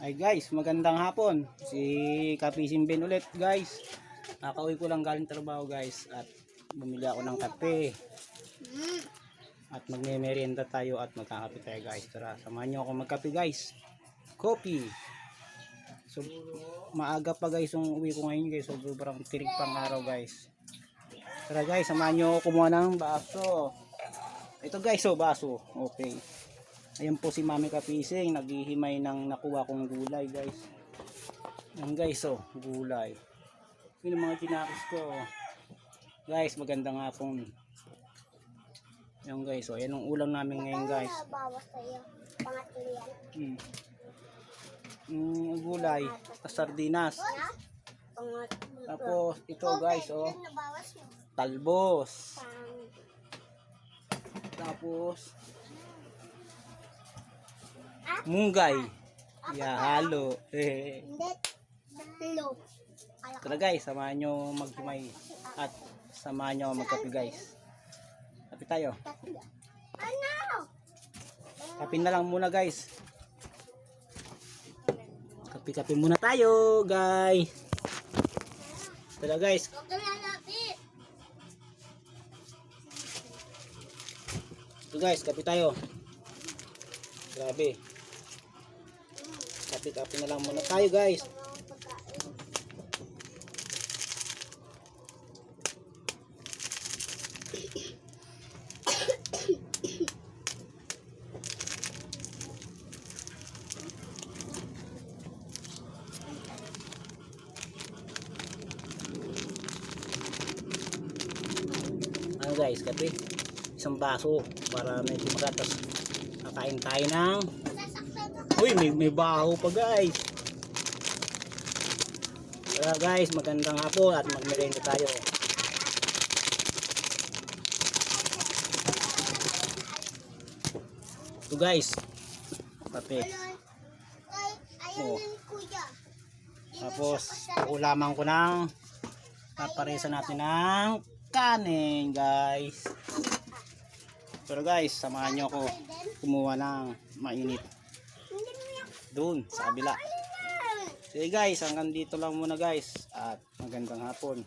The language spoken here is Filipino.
Ay guys, magandang hapon. Si Kapisin Ben ulit guys. Nakauwi ko lang galing trabaho guys. At bumili ako ng kape. At magme-merienda tayo at magkakape tayo guys. Tara, samahan nyo ako magkape guys. Coffee. So, maaga pa guys yung uwi ko ngayon guys. So, sobrang tirik pang araw guys. Tara guys, samahan nyo ako kumuha ng baso. Ito guys, oh baso. Okay. Ayan po si Mami Kapising, naghihimay ng nakuha kong gulay guys. Ayan guys, oh, gulay. Yun ang mga tinakis ko. Guys, magandang hapon. Ayan guys, oh, ayan ang ulam namin ngayon guys. Bawas sa'yo, pangatlo yan. Gulay, sardinas. Tapos ito guys, oh, talbos. Tapos munggay. Halo. Hindi, tatlo. Tara guys, samahan nyo maghimay at samahan nyo magkape guys. Kape tayo. Ano? Kape na lang muna guys. Kape-kape muna tayo guys. Tara guys. Ito guys, kape tayo. Grabe. Kape-kape na lang muna tayo guys. Ano guys, kape. Isang baso para medyo magatas. Kakain tayo ng uy, may baho pa guys. Kaya guys, magandang hapon at magmerenda tayo. Ito guys, kape. Oh. Tapos ulaman ko ng paparesa natin ng kanin guys. Pero guys, samahan nyo ako kumuha ng mainit doon sa kabila. Sige guys, hanggang dito lang muna guys at magandang hapon.